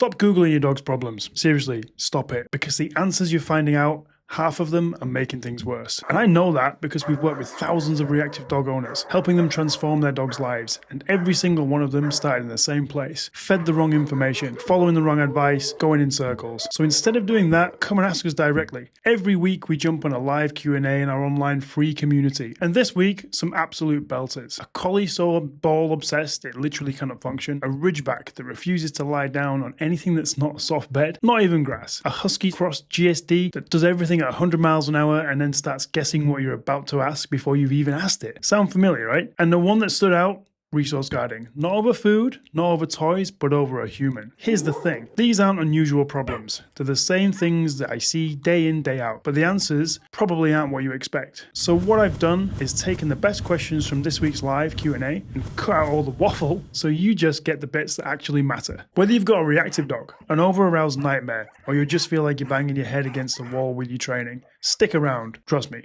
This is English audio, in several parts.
Stop Googling your dog's problems. Seriously, stop it. Because the answers you're finding out, half of them are making things worse. And I know that because we've worked with thousands of reactive dog owners, helping them transform their dogs' lives. And every single one of them started in the same place. Fed the wrong information, following the wrong advice, going in circles. So instead of doing that, come and ask us directly. Every week we jump on a live Q&A in our online free community. And this week, some absolute belters. A collie so ball obsessed it literally cannot function. A ridgeback that refuses to lie down on anything that's not a soft bed, not even grass. A husky cross GSD that does everything at 100 miles an hour and then starts guessing what you're about to ask before you've even asked it. Sound familiar, right? And the one that stood out, resource guarding. Not over food, not over toys, but over a human. Here's the thing. These aren't unusual problems. They're the same things that I see day in, day out, but the answers probably aren't what you expect. So what I've done is taken the best questions from this week's live Q&A and cut out all the waffle so you just get the bits that actually matter. Whether you've got a reactive dog, an over-aroused nightmare, or you just feel like you're banging your head against the wall with your training, stick around, trust me.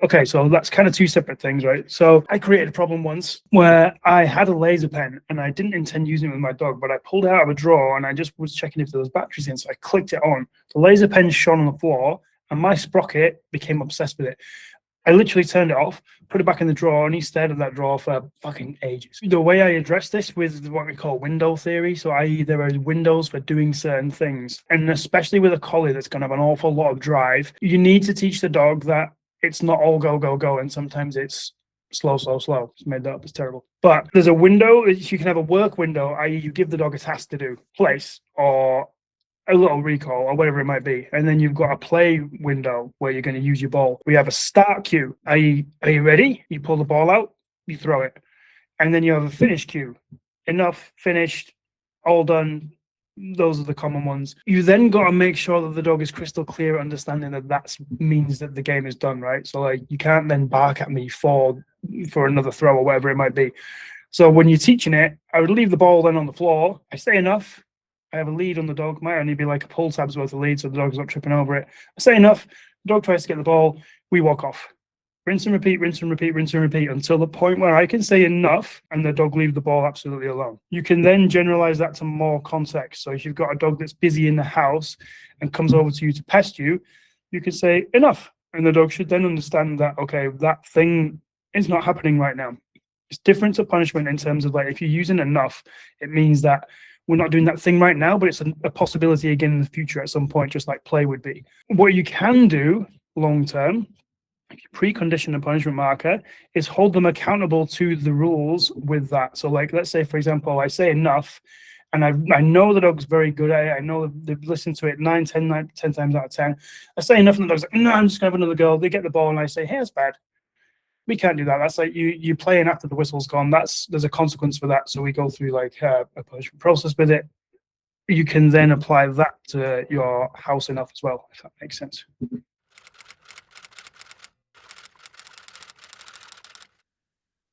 Okay, so that's kind of two separate things, right? So I created a problem once where I had a laser pen and I didn't intend using it with my dog, but I pulled it out of a drawer and I just was checking if there was batteries in, so I clicked it on. The laser pen shone on the floor and my sprocket became obsessed with it. I literally turned it off, put it back in the drawer, and he stared at that drawer for fucking ages. The way I address this with what we call window theory, so i.e. there are windows for doing certain things, and especially with a collie that's going to have an awful lot of drive, you need to teach the dog that it's not all go, go, go, and sometimes it's slow, slow, slow. It's made that up, it's terrible. But there's a window, you can have a work window, i.e. you give the dog a task to do, place, or a little recall, or whatever it might be. And then you've got a play window where you're going to use your ball. We have a start cue, i.e. are you ready? You pull the ball out, you throw it. And then you have a finish cue. Enough, finished, all done. Those are the common ones. You then got to make sure that the dog is crystal clear, understanding that that means that the game is done, right? So like you can't then bark at me for another throw or whatever it might be. So when you're teaching it, I would leave the ball then on the floor. I say enough. I have a lead on the dog. Might only be like a pull tab's worth of lead, so the dog's not tripping over it. I say enough. The dog tries to get the ball. We walk off. Rinse and repeat, rinse and repeat, rinse and repeat until the point where I can say enough and the dog leave the ball absolutely alone. You can then generalize that to more context. So if you've got a dog that's busy in the house and comes over to you to pest you, you can say enough. And the dog should then understand that, okay, that thing is not happening right now. It's different to punishment in terms of like, if you're using enough, it means that we're not doing that thing right now, but it's a possibility again in the future at some point, just like play would be. What you can do long term, precondition a punishment marker, is hold them accountable to the rules with that. So like, let's say, for example, I say enough, and I know the dog's very good at it. I know they've listened to it 10 times out of 10. I say enough, and the dog's like, no, I'm just going to have another go. They get the ball, and I say, hey, it's bad. We can't do that. That's like you playing after the whistle's gone. There's a consequence for that. So we go through like a punishment process with it. You can then apply that to your house enough as well, if that makes sense.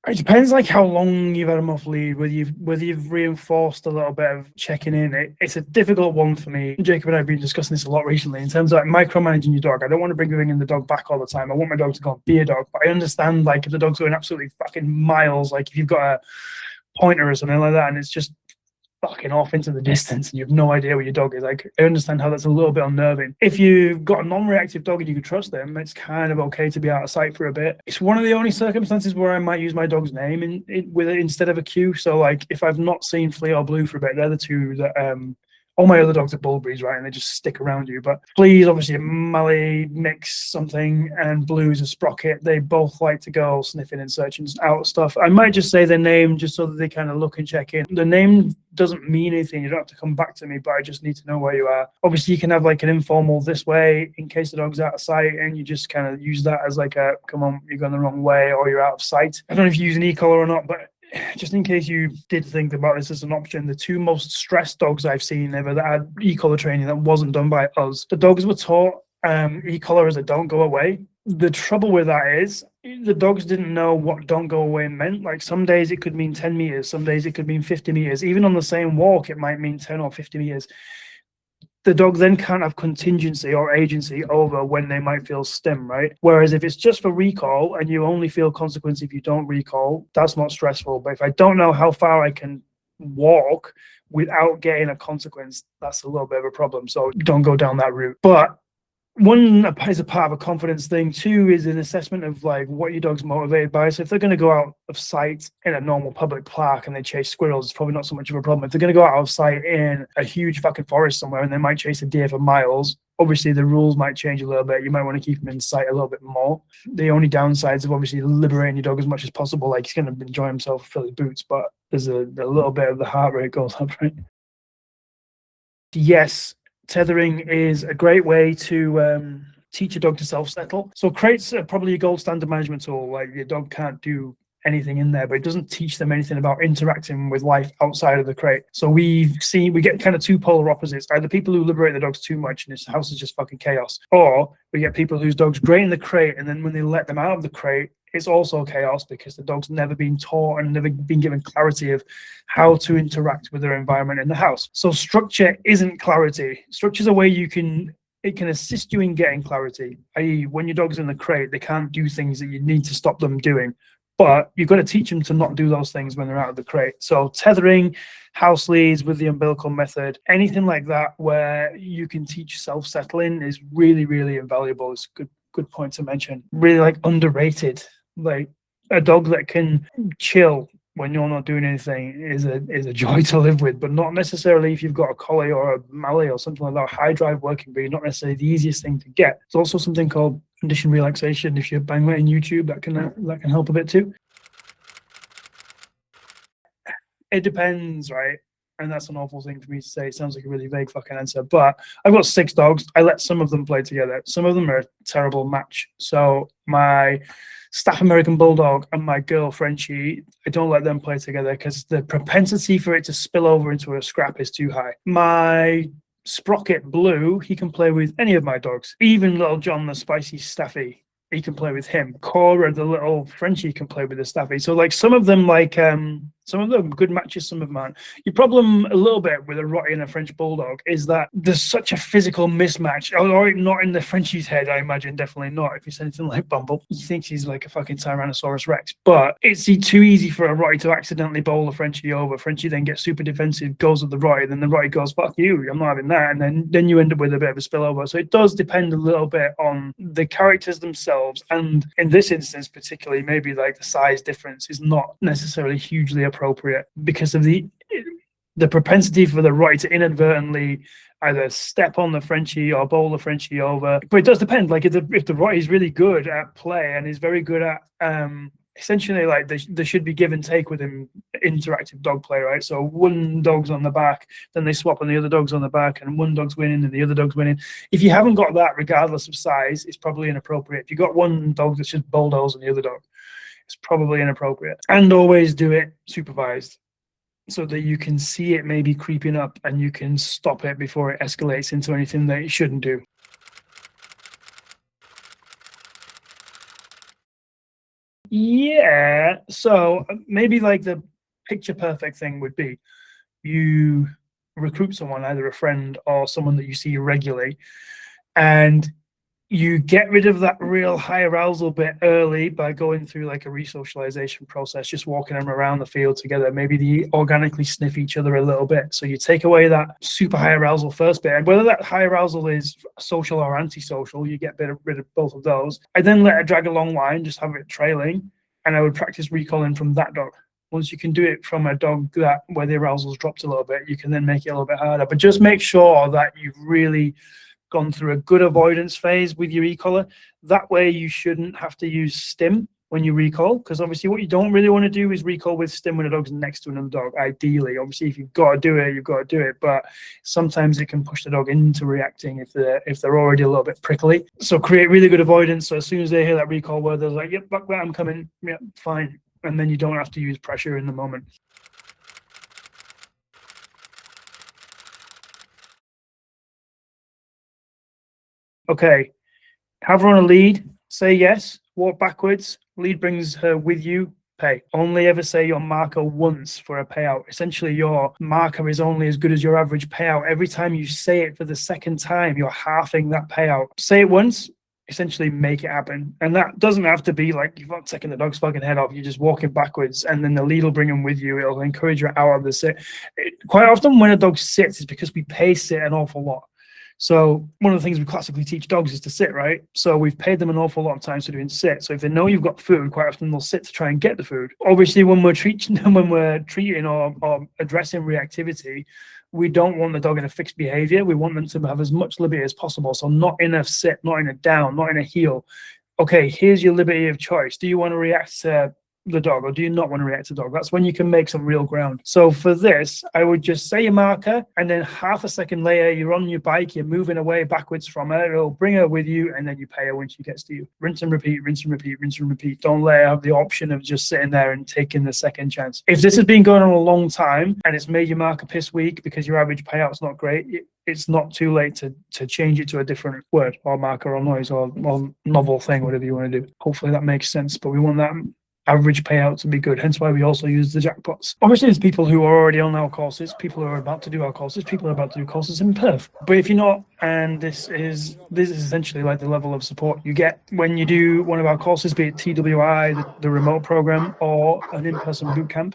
It depends like how long you've had them off lead, whether you've reinforced a little bit of checking in. It's a difficult one for me. Jacob and I have been discussing this a lot recently in terms of like micromanaging your dog. I don't want to bring the dog back all the time. I want my dog to go and be a dog, but I understand like if the dog's going absolutely fucking miles, like if you've got a pointer or something like that, and it's just fucking off into the distance and you have no idea where your dog is. Like, I understand how that's a little bit unnerving. If you've got a non-reactive dog and you can trust them, it's kind of okay to be out of sight for a bit. It's one of the only circumstances where I might use my dog's name with it instead of a cue. So like if I've not seen Flea or Blue for a bit, they're the two that all my other dogs are bull breeds, right? And they just stick around you. But Flea's obviously a Mallee mix something, and Blue's a Sprocket. They both like to go sniffing and searching out stuff. I might just say their name just so that they kind of look and check in. The name doesn't mean anything. You don't have to come back to me, but I just need to know where you are. Obviously, you can have like an informal this way in case the dog's out of sight, and you just kind of use that as like a, come on, you're going the wrong way or you're out of sight. I don't know if you use an e-collar or not, but just in case you did think about this as an option, the two most stressed dogs I've seen ever that had e-collar training that wasn't done by us, the dogs were taught e-collar as a don't go away. The trouble with that is the dogs didn't know what don't go away meant. Like some days it could mean 10 meters, some days it could mean 50 meters. Even on the same walk, it might mean 10 or 50 meters. the dog then can't have contingency or agency over when they might feel stim, right? Whereas if it's just for recall and you only feel consequence if you don't recall, that's not stressful. But if I don't know how far I can walk without getting a consequence, that's a little bit of a problem. So don't go down that route. But one is a part of a confidence thing. Two is an assessment of like what your dog's motivated by. So if they're going to go out of sight in a normal public park and they chase squirrels, it's probably not so much of a problem. If they're going to go out of sight in a huge fucking forest somewhere and they might chase a deer for miles, obviously the rules might change a little bit. You might want to keep them in sight a little bit more. The only downsides of obviously liberating your dog as much as possible, like he's going to enjoy himself, fill his boots, but there's a little bit of the heart rate goes up, right? Yes, tethering is a great way to teach a dog to self-settle. So crates are probably a gold standard management tool. Like your dog can't do anything in there, but it doesn't teach them anything about interacting with life outside of the crate. So we get kind of two polar opposites. Either people who liberate their dogs too much and this house is just fucking chaos, or we get people whose dogs great in the crate and then when they let them out of the crate, it's also chaos because the dog's never been taught and never been given clarity of how to interact with their environment in the house. So structure isn't clarity. Structure is a way it can assist you in getting clarity, i.e. when your dog's in the crate, they can't do things that you need to stop them doing. But you've got to teach them to not do those things when they're out of the crate. So tethering, house leads with the umbilical method, anything like that where you can teach self-settling is really, really invaluable. It's a good point to mention. Really like underrated. Like a dog that can chill when you're not doing anything is a joy to live with, but not necessarily if you've got a collie or a mallee or something like that. High drive working breed, not necessarily the easiest thing to get. There's also something called condition relaxation. If you bang that in YouTube, that can help a bit too. It depends, right? And that's an awful thing for me to say. It sounds like a really vague fucking answer. But I've got 6 dogs. I let some of them play together. Some of them are a terrible match. So my Staff American Bulldog and my girl Frenchie, I don't let them play together because the propensity for it to spill over into a scrap is too high. My Sprocket Blue, he can play with any of my dogs, even little John the spicy Staffy. He can play with him. Cora, the little Frenchie, can play with the Staffy. So like some of them good matches, some of them aren't. Your problem a little bit with a Rottie and a French Bulldog is that there's such a physical mismatch. Or not in the Frenchie's head, I imagine, definitely not. If he's anything like Bumble, he thinks he's like a fucking Tyrannosaurus Rex. But it's too easy for a Rottie to accidentally bowl a Frenchie over. Frenchie then gets super defensive, goes with the Rottie, then the Rottie goes, fuck you, I'm not having that. And then you end up with a bit of a spillover. So it does depend a little bit on the characters themselves. And in this instance, particularly, maybe like the size difference is not necessarily hugely appropriate because of the propensity for the Rottie to inadvertently either step on the Frenchie or bowl the Frenchie over. But it does depend. Like if the Rottie is really good at play and is very good at essentially like there should be give and take within interactive dog play, right? So one dog's on the back, then they swap and the other dog's on the back, and one dog's winning and the other dog's winning. If you haven't got that, regardless of size, it's probably inappropriate. If you've got one dog that's just bulldoze and the other dog, it's probably inappropriate. And always do it supervised so that you can see it maybe creeping up and you can stop it before it escalates into anything that it shouldn't do. Yeah, so maybe like the picture perfect thing would be you recruit someone, either a friend or someone that you see regularly, and you get rid of that real high arousal bit early by going through like a resocialization process, just walking them around the field together. Maybe they organically sniff each other a little bit. So you take away that super high arousal first bit. And whether that high arousal is social or antisocial, you get rid of both of those. I then let it drag a long line, just have it trailing, and I would practice recalling from that dog. Once you can do it from a dog where the arousal's dropped a little bit, you can then make it a little bit harder. But just make sure that you've really gone through a good avoidance phase with your e-collar. That way you shouldn't have to use stim when you recall, because obviously what you don't really want to do is recall with stim when a dog's next to another dog. Ideally, obviously, if you've got to do it, you've got to do it, but sometimes it can push the dog into reacting if they're already a little bit prickly. So create really good avoidance, so as soon as they hear that recall word, they're like, yep, fuck that, I'm coming, yeah, fine. And then you don't have to use pressure in the moment. Okay, have her on a lead, say yes, walk backwards, lead brings her with you, pay. Only ever say your marker once for a payout. Essentially, your marker is only as good as your average payout. Every time you say it for the second time, you're halving that payout. Say it once, essentially make it happen. And that doesn't have to be like you're not taking the dog's fucking head off, you're just walking backwards, and then the lead will bring him with you. It'll encourage you out of the sit. Quite often when a dog sits, it's because we pace it an awful lot. So one of the things we classically teach dogs is to sit, right? So we've paid them an awful lot of times for doing sit. So if they know you've got food, quite often they'll sit to try and get the food. Obviously, when we're treating or addressing reactivity, we don't want the dog in a fixed behavior. We want them to have as much liberty as possible. So not in a sit, not in a down, not in a heel. Okay, here's your liberty of choice. Do you want to react to the dog, or do you not want to react to the dog? That's when you can make some real ground. So for this, I would just say your marker, and then half a second later, you're on your bike, you're moving away backwards from her. It'll bring her with you, and then you pay her when she gets to you. Rinse and repeat, rinse and repeat, rinse and repeat. Don't let her have the option of just sitting there and taking the second chance. If this has been going on a long time and it's made your marker piss weak because your average payout's not great, it's not too late to change it to a different word or marker or noise or novel thing, whatever you want to do. Hopefully that makes sense, but we want that average payout to be good, hence why we also use the jackpots. Obviously, there's people who are already on our courses, people who are about to do our courses, people who are about to do courses in Perth. But if you're not, and this is essentially like the level of support you get when you do one of our courses, be it TWI, the remote program, or an in-person boot camp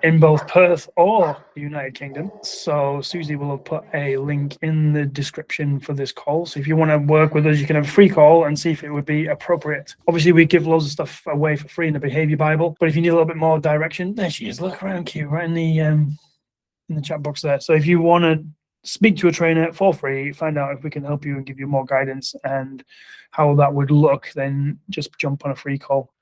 in both Perth or the United Kingdom. So Susie will have put a link in the description for this call. So if you want to work with us, you can have a free call and see if it would be appropriate. Obviously, we give loads of stuff away for free in the Behavior Bible, but if you need a little bit more direction, there she is. Look around, cute, right in the chat box there. So if you want to speak to a trainer for free, find out if we can help you and give you more guidance and how that would look, then just jump on a free call.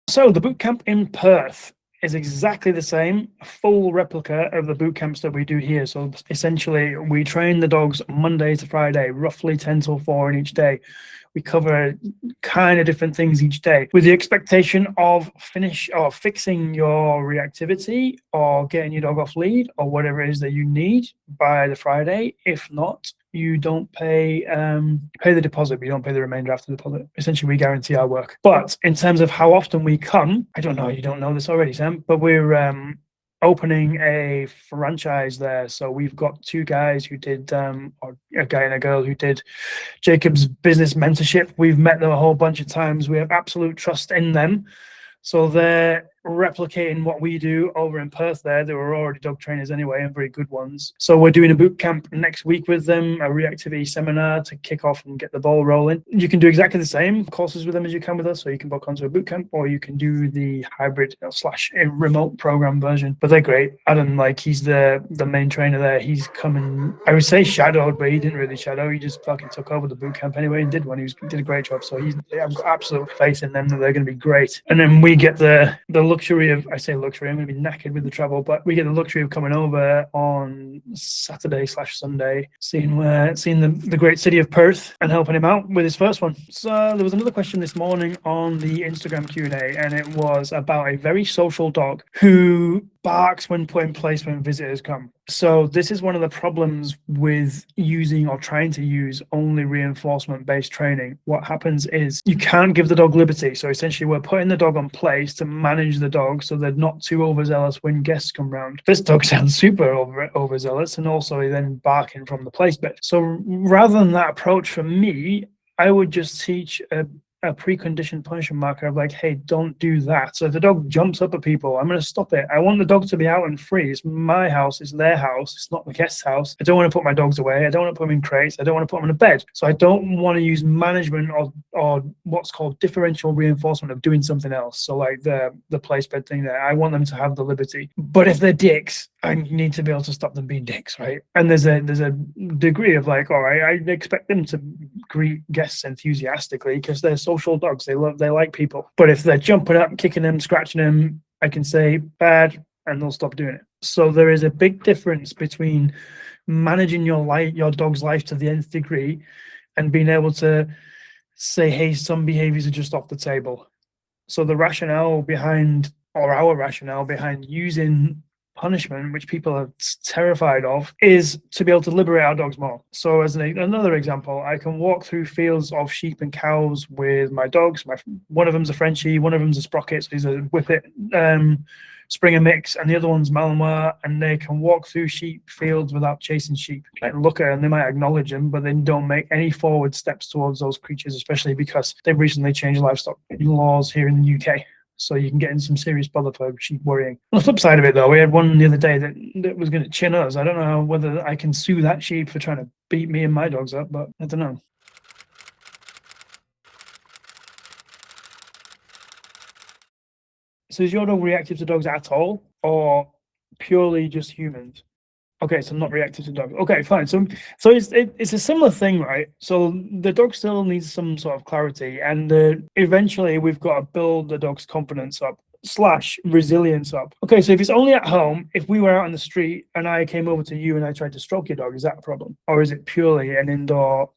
So the bootcamp in Perth is exactly the same, full replica of the boot camps that we do here. So essentially, we train the dogs Monday to Friday, roughly 10 till 4 in each day. We cover kind of different things each day with the expectation of fixing your reactivity or getting your dog off lead or whatever it is that you need by the Friday. If not, you don't pay the deposit, but you don't pay the remainder after the deposit. Essentially, we guarantee our work. But in terms of how often we come, I don't know, you don't know this already, Sam, but we're opening a franchise there. So we've got two guys who did, or a guy and a girl who did Jacob's business mentorship. We've met them a whole bunch of times. We have absolute trust in them. So they're replicating what we do over in Perth there. They were already dog trainers anyway, and very good ones. So we're doing a boot camp next week with them, a reactivity seminar to kick off and get the ball rolling. You can do exactly the same courses with them as you can with us. So you can book onto a boot camp, or you can do the hybrid / remote program version. But they're great. Adam, he's the main trainer there. He's coming, I would say shadowed, but he didn't really shadow. He just fucking took over the boot camp anyway and did one. He did a great job. So I've got absolute faith in them that they're going to be great. And then we get the luxury of, I say luxury, I'm going to be knackered with the travel, but we get the luxury of coming over on Saturday / Sunday, seeing the great city of Perth and helping him out with his first one. So there was another question this morning on the Instagram Q&A, and it was about a very social dog who barks when put in place when visitors come. So this is one of the problems with using or trying to use only reinforcement-based training. What happens is you can't give the dog liberty. So essentially we're putting the dog on place to manage the dog so they're not too overzealous when guests come round. This dog sounds super overzealous and also then barking from the place bed. So rather than that approach from me, I would just teach a preconditioned punishment marker of hey, don't do that. So if the dog jumps up at people, I'm going to stop it. I want the dog to be out and free. It's my house. It's their house. It's not the guest's house. I don't want to put my dogs away. I don't want to put them in crates. I don't want to put them in a bed. So I don't want to use management or what's called differential reinforcement of doing something else. So the place bed thing there, I want them to have the liberty. But if they're dicks, I need to be able to stop them being dicks, right? And there's a degree of all right, I expect them to greet guests enthusiastically because they're social dogs. They like people. But if they're jumping up, kicking them, scratching them, I can say bad, and they'll stop doing it. So there is a big difference between managing your dog's life to the nth degree and being able to say, hey, some behaviors are just off the table. So the rationale behind, or our rationale behind using punishment, which people are terrified of, is to be able to liberate our dogs more. So as another example, I can walk through fields of sheep and cows with my dogs. One of them's a Frenchie, one of them's a Sprocket, so he's a Whippet Springer mix, and the other one's Malinois, and they can walk through sheep fields without chasing sheep. Like, look at them, they might acknowledge them, but they don't make any forward steps towards those creatures, especially because they've recently changed livestock laws here in the UK. So you can get in some serious bother for sheep worrying. On the flip side of it, though, we had one the other day that was going to chin us. I don't know whether I can sue that sheep for trying to beat me and my dogs up, but I don't know. So is your dog reactive to dogs at all, or purely just humans? Okay, so not reactive to dogs. Okay, fine. So it's a similar thing, right? So the dog still needs some sort of clarity, and eventually we've got to build the dog's confidence up / resilience up. Okay, so if it's only at home, if we were out on the street and I came over to you and I tried to stroke your dog, is that a problem, or is it purely an indoor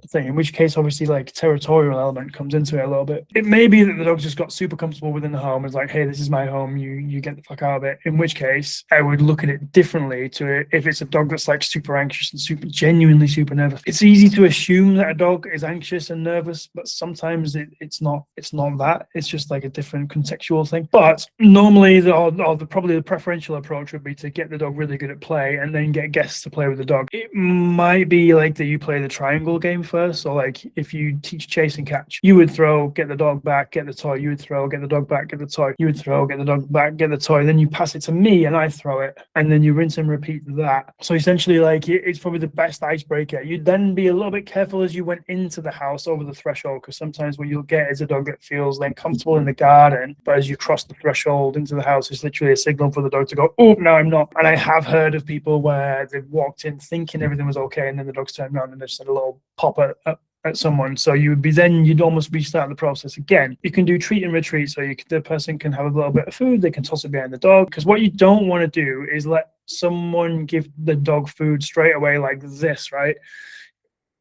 thing? In which case, obviously, like, territorial element comes into it a little bit. It may be that the dog just got super comfortable within the home. It's like, hey, this is my home, you get the fuck out of it. In which case, I would look at it differently to if it's a dog that's like super anxious and genuinely super nervous. It's easy to assume that a dog is anxious and nervous, but sometimes it's not that. It's just like a different contextual thing. But normally, probably the preferential approach would be to get the dog really good at play and then get guests to play with the dog. It might be like that you play the triangle game first. So like if you teach chase and catch, you would throw, get the dog back, get the toy, you would throw, get the dog back, get the toy, you would throw, get the dog back, get the toy, then you pass it to me and I throw it, and then you rinse and repeat that. So essentially, like, it's probably the best icebreaker. You'd then be a little bit careful as you went into the house over the threshold, because sometimes what you'll get is a dog that feels then comfortable in the garden, but as you cross the threshold into the house, it's literally a signal for the dog to go, oh, no, I'm not. And I have heard of people where they've walked in thinking everything was okay, and then the dog's turned around and they've said a little pop at someone. So you'd almost restart the process again. You can do treat and retreat, so the person can have a little bit of food, they can toss it behind the dog, because what you don't want to do is let someone give the dog food straight away like this, right?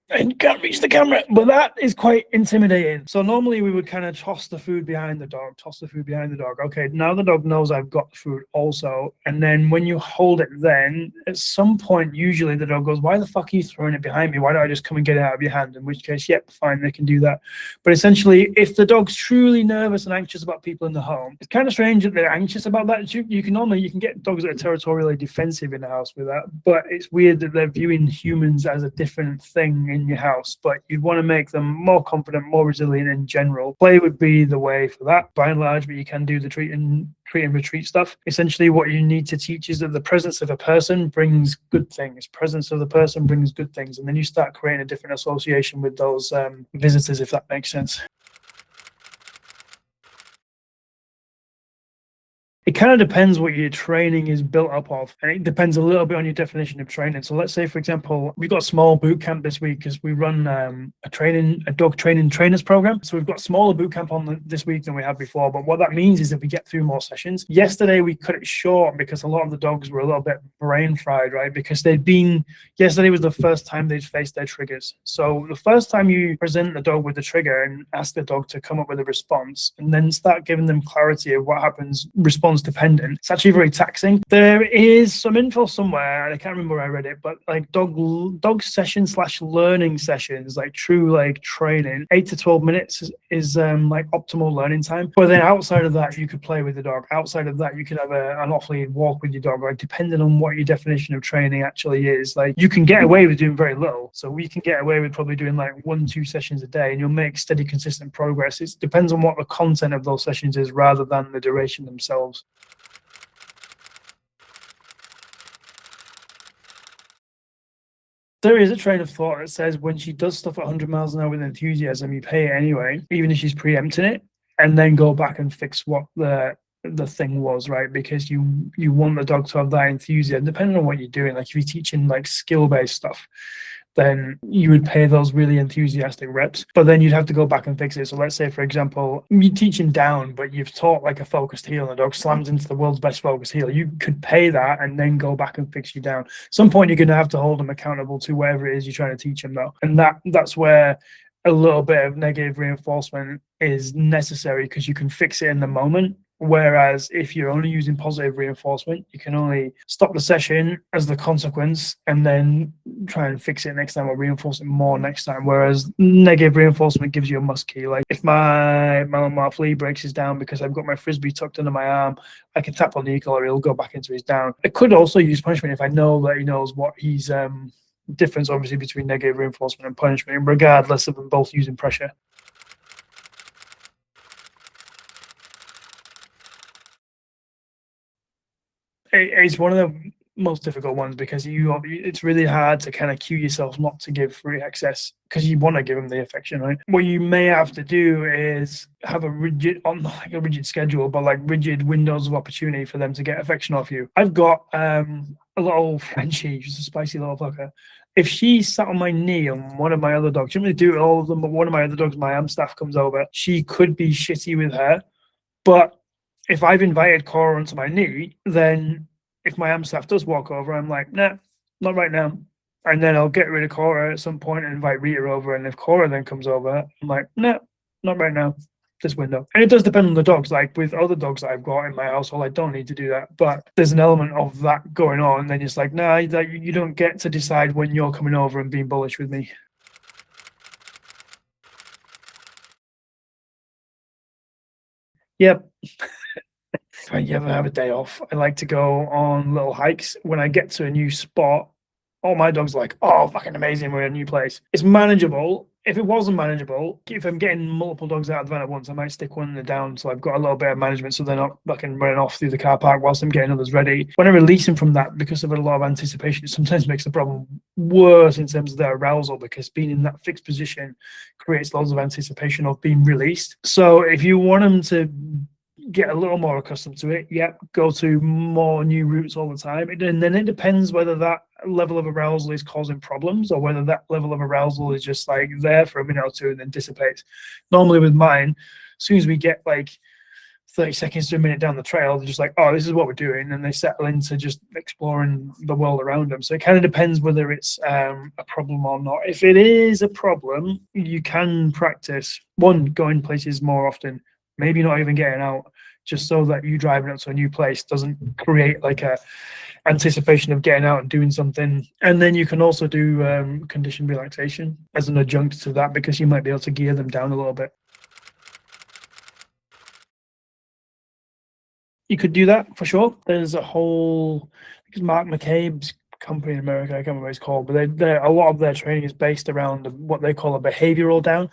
And you can't reach the camera, but that is quite intimidating. So normally we would kind of toss the food behind the dog. Okay, now the dog knows I've got the food also. And then when you hold it, then at some point, usually the dog goes, why the fuck are you throwing it behind me? Why don't I just come and get it out of your hand? In which case, yep, fine, they can do that. But essentially, if the dog's truly nervous and anxious about people in the home, it's kind of strange that they're anxious about that. You can get dogs that are territorially defensive in the house with that, but it's weird that they're viewing humans as a different thing in your house. But you'd want to make them more confident, more resilient in general. Play would be the way for that by and large, but you can do the treat and retreat stuff. Essentially, what you need to teach is that the presence of a person brings good things. Presence of the person brings good things, and then you start creating a different association with those visitors, if that makes sense. It kind of depends what your training is built up of, and it depends a little bit on your definition of training. So let's say, for example, we've got a small boot camp this week because we run a dog training trainers program. So we've got smaller boot camp on this week than we had before. But what that means is that we get through more sessions. Yesterday we cut it short because a lot of the dogs were a little bit brain fried, right? Because yesterday was the first time they'd faced their triggers. So the first time you present the dog with the trigger and ask the dog to come up with a response, and then start giving them clarity of what happens, response dependent, it's actually very taxing. There is some info somewhere, and I can't remember where I read it, but like dog session / learning sessions, like true like training, 8 to 12 minutes is like optimal learning time. But then outside of that, you could play with the dog. Outside of that, you could have an off-lead walk with your dog, like depending on what your definition of training actually is. Like, you can get away with doing very little. So we can get away with probably doing like 1-2 sessions a day, and you'll make steady, consistent progress. It depends on what the content of those sessions is rather than the duration themselves. There is a train of thought that says when she does stuff at 100 miles an hour with enthusiasm, you pay it anyway, even if she's preempting it, and then go back and fix what the thing was, right? Because you want the dog to have that enthusiasm, depending on what you're doing. Like if you're teaching like skill-based stuff, then you would pay those really enthusiastic reps, but then you'd have to go back and fix it. So let's say, for example, you teach him down, but you've taught like a focused heel and the dog slams into the world's best focused heel. You could pay that and then go back and fix you down. At some point, you're going to have to hold them accountable to whatever it is you're trying to teach them, though. And that's where a little bit of negative reinforcement is necessary, because you can fix it in the moment. Whereas if you're only using positive reinforcement, you can only stop the session as the consequence and then try and fix it next time or reinforce it more next time. Whereas negative reinforcement gives you a must key. Like if my flea breaks his down because I've got my frisbee tucked under my arm, I can tap on the e-collar, he'll go back into his down. I could also use punishment if I know that he knows what he's difference obviously between negative reinforcement and punishment, regardless of them both using pressure. It's one of the most difficult ones because it's really hard to kind of cue yourself not to give free access because you want to give them the affection, right? What you may have to do is have a rigid, not like a rigid schedule, but like rigid windows of opportunity for them to get affection off you. I've got a little Frenchie, she's a spicy little fucker. If she sat on my knee on one of my other dogs, she doesn't really do all of them, but one of my other dogs, my staff comes over, she could be shitty with her, but if I've invited Cora onto my knee, then if my staff does walk over, I'm like, nah, not right now. And then I'll get rid of Cora at some point and invite Rita over. And if Cora then comes over, I'm like, nah, not right now, this window. And it does depend on the dogs. Like with other dogs that I've got in my household, I don't need to do that. But there's an element of that going on. And then it's like, nah, you don't get to decide when you're coming over and being bullish with me. Yep. If I ever have a day off, I like to go on little hikes. When I get to a new spot, all my dogs are like, oh, fucking amazing, we're in a new place. It's manageable. If it wasn't manageable, if I'm getting multiple dogs out of the van at once, I might stick one in the down so I've got a little bit of management so they're not fucking running off through the car park whilst I'm getting others ready. When I release them from that, because of a lot of anticipation, it sometimes makes the problem worse in terms of their arousal because being in that fixed position creates lots of anticipation of being released. So if you want them to get a little more accustomed to it, go to more new routes all the time. And then it depends whether that level of arousal is causing problems or whether that level of arousal is just like there for a minute or two and then dissipates. Normally with mine, as soon as we get like 30 seconds to a minute down the trail, they're just like, oh, this is what we're doing. And they settle into just exploring the world around them. So it kind of depends whether it's a problem or not. If it is a problem, you can practice, one, going places more often, maybe not even getting out, just so that you driving up to a new place doesn't create like a anticipation of getting out and doing something. And then you can also do conditioned relaxation as an adjunct to that because you might be able to gear them down a little bit. You could do that for sure. There's a whole, because Mark McCabe's company in America, I can't remember what it's called, but they a lot of their training is based around what they call a behavioral down.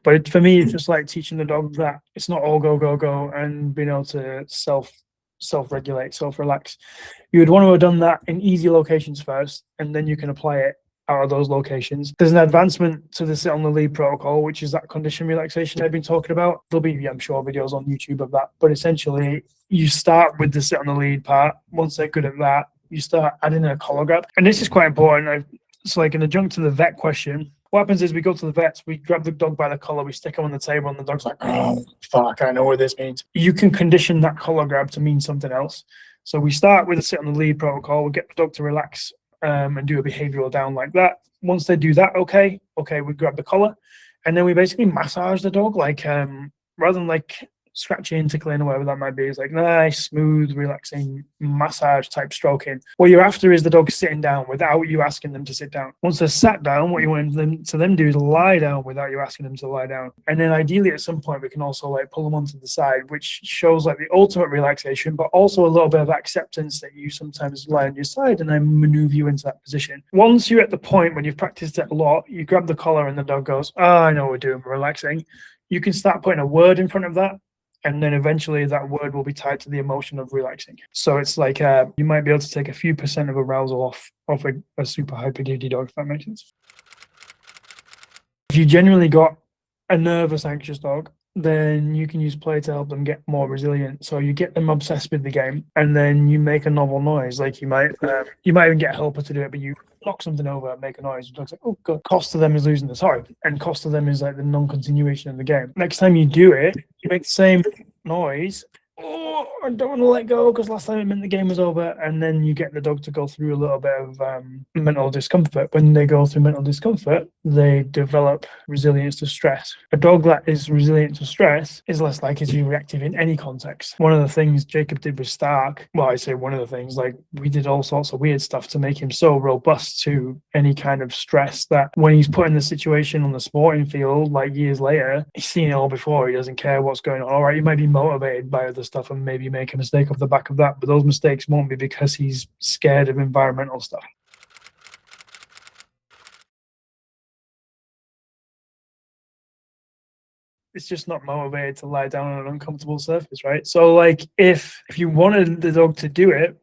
But for me, it's just like teaching the dog that it's not all go, go, go, and being able to self-regulate, self-relax. You would want to have done that in easy locations first, and then you can apply it out of those locations. There's an advancement to the sit on the lead protocol, which is that condition relaxation I've been talking about. There'll be, I'm sure, videos on YouTube of that. But essentially, you start with the sit on the lead part. Once they're good at that, you start adding a collar grab. And this is quite important. It's like an adjunct to the vet question. What happens is we go to the vets, we grab the dog by the collar, we stick him on the table, and the dog's like, oh, fuck, I know what this means. You can condition that collar grab to mean something else. So we start with a sit on the lead protocol. We get the dog to relax and do a behavioral down like that. Once they do that, okay, we grab the collar. And then we basically massage the dog, like rather than like scratching, tickling, or whatever that might be. It's like nice, smooth, relaxing massage type stroking. What you're after is the dog sitting down without you asking them to sit down. Once they're sat down, what you want them to do is lie down without you asking them to lie down. And then ideally at some point we can also like pull them onto the side, which shows like the ultimate relaxation, but also a little bit of acceptance that you sometimes lie on your side and then maneuver you into that position. Once you're at the point when you've practiced it a lot, you grab the collar and the dog goes, oh, I know what we're doing, we're relaxing. You can start putting a word in front of that. And then eventually that word will be tied to the emotion of relaxing. So it's like you might be able to take a few percent of arousal off a super hyper-giddy dog, if that makes sense. If you genuinely got a nervous, anxious dog, then you can use play to help them get more resilient. So you get them obsessed with the game, and then you make a novel noise. Like you might even get a helper to do it, but you knock something over and make a noise. The dog's like, oh god. Cost to them is losing this. Sorry, and cost to them is like the non-continuation of the game. Next time you do it, you make the same noise, oh, I don't want to let go because last time it meant the game was over. And then you get the dog to go through a little bit of mental discomfort. When they go through mental discomfort, they develop resilience to stress. A dog that is resilient to stress is less likely to be reactive in any context. One of the things Jacob did with Stark, well, I say one of the things, like we did all sorts of weird stuff to make him so robust to any kind of stress that when he's put in the situation on the sporting field, like years later, he's seen it all before. He doesn't care what's going on. All right, he might be motivated by other stuff and maybe make a mistake off the back of that, but those mistakes won't be because he's scared of environmental stuff. It's just not motivated to lie down on an uncomfortable surface, right? So like if you wanted the dog to do it,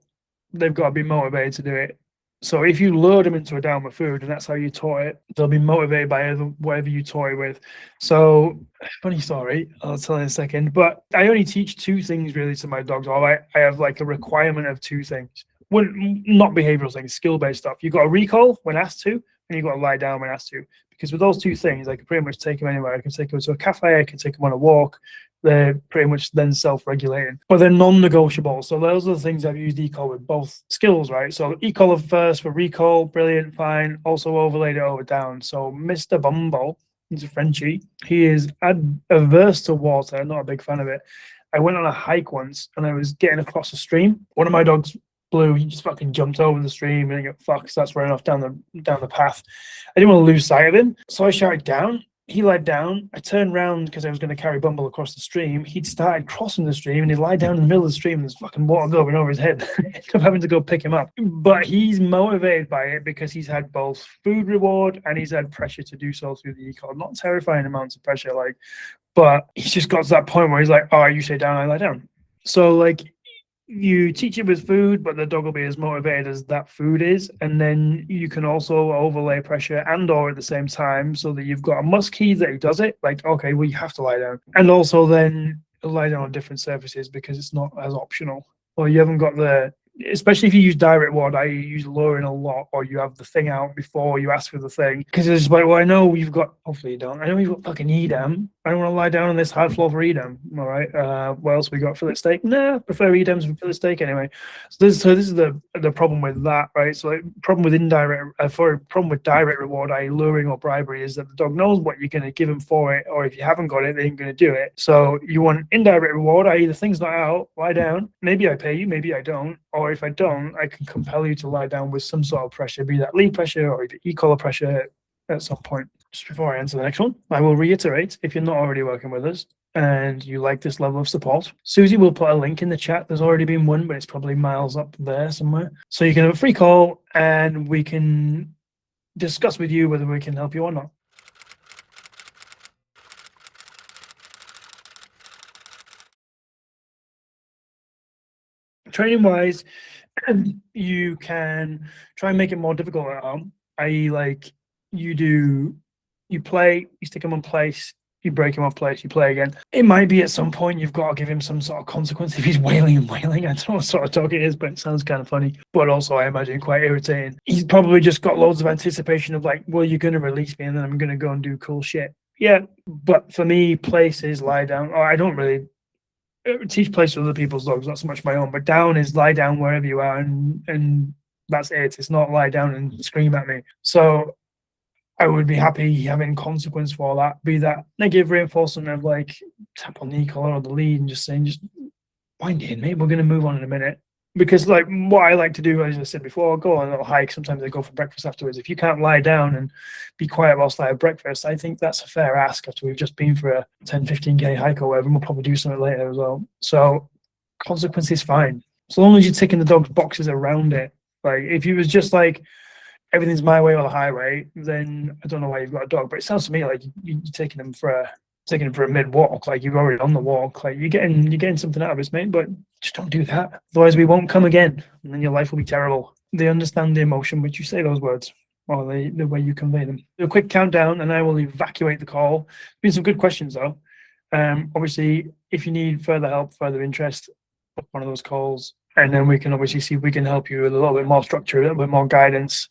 they've got to be motivated to do it. So if you lure them into a downward food and that's how you taught it, they'll be motivated by whatever you taught it with. So funny story, I'll tell you in a second, but I only teach two things really to my dogs. All right, I have like a requirement of two things. One, not behavioral things, skill-based stuff. You've got to recall when asked to, and you've got to lie down when asked to. Because with those two things, I can pretty much take them anywhere. I can take them to a cafe, I can take them on a walk. They're pretty much then self-regulating, but they're non-negotiable. So those are the things I've used eCall with, both skills, right? So eCall first for recall, brilliant, fine. Also overlaid it over down. So Mr. Bumble, he's a Frenchie. He is averse to water, not a big fan of it. I went on a hike once and I was getting across a stream. One of my dogs blew, he just fucking jumped over the stream and he got fucked, starts running off down the path. I didn't want to lose sight of him, so I shouted down. He lied down. I turned around because I was going to carry Bumble across the stream. He'd started crossing the stream and he lied down in the middle of the stream and there's fucking water going over his head. I'm having to go pick him up. But he's motivated by it because he's had both food reward and he's had pressure to do so through the eCall. Not terrifying amounts of pressure, like, but he's just got to that point where he's like, all right, you say down, I lie down. So like, you teach it with food, but the dog will be as motivated as that food is. And then you can also overlay pressure and or at the same time so that you've got a must key that he does it. Like, okay, well, you have to lie down. And also then lie down on different surfaces because it's not as optional. Or you haven't got the, especially if you use direct reward, I use luring a lot, or you have the thing out before you ask for the thing. Because it's like, well, I know you've got, hopefully you don't, I know you've got fucking Edam. I don't want to lie down on this hard floor for Edam. All right. What else we got? Fillet steak? Nah, prefer Edams and fillet steak anyway. So this is the problem with that, right? So like, problem with problem with direct reward, i.e. luring or bribery, is that the dog knows what you're going to give him for it, or if you haven't got it, they ain't going to do it. So you want indirect reward, i.e. the thing's not out, lie down. Maybe I pay you, maybe I don't. Or if I don't, I can compel you to lie down with some sort of pressure, be that lead pressure or e-collar pressure at some point. Just before I answer the next one, I will reiterate, if you're not already working with us and you like this level of support, Susie will put a link in the chat. There's already been one, but it's probably miles up there somewhere. So you can have a free call and we can discuss with you whether we can help you or not. Training wise, you can try and make it more difficult at home, i.e. like you play, you stick him on place, you break him off place, you play again. It might be at some point you've got to give him some sort of consequence if he's wailing and wailing. I don't know what sort of dog it is, but it sounds kind of funny. But also, I imagine quite irritating. He's probably just got loads of anticipation of like, well, you're going to release me and then I'm going to go and do cool shit. Yeah, but for me, place is lie down. Or I don't really teach place with other people's dogs, not so much my own, but down is lie down wherever you are and that's it. It's not lie down and scream at me. So I would be happy having consequence for that, be that negative reinforcement of like tap on the collar or the lead and just saying, just wind in, mate, we're going to move on in a minute. Because like what I like to do, as I said before, I'll go on a little hike. Sometimes I go for breakfast afterwards. If you can't lie down and be quiet whilst I have breakfast, I think that's a fair ask after we've just been for a 10, 15K hike or whatever, and we'll probably do something later as well. So consequence is fine. So long as you're ticking the dog's boxes around it. Like if you was just like, everything's my way or the highway, then I don't know why you've got a dog. But it sounds to me like you're taking him for a mid walk, like you're already on the walk, like you're getting something out of this, mate. But just don't do that, otherwise we won't come again, and then your life will be terrible. They understand the emotion which you say those words, or the way you convey them. Do a quick countdown, and I will evacuate the call. Been some good questions though. Obviously, if you need further help, further interest, book one of those calls. And then we can obviously see if we can help you with a little bit more structure, a little bit more guidance,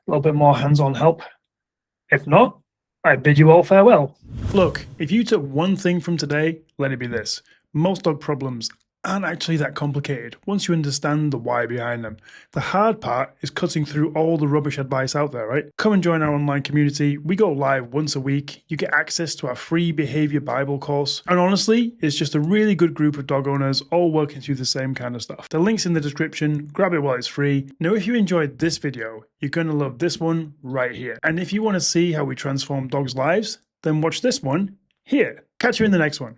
a little bit more hands-on help. If not, I bid you all farewell. Look, if you took one thing from today, let it be this. Most dog problems aren't actually that complicated once you understand the why behind them. The hard part is cutting through all the rubbish advice out there, right? Come and join our online community. We go live once a week. You get access to our free behavior Bible course. And honestly, it's just a really good group of dog owners all working through the same kind of stuff. The link's in the description. Grab it while it's free. Now, if you enjoyed this video, you're going to love this one right here. And if you want to see how we transform dogs' lives, then watch this one here. Catch you in the next one.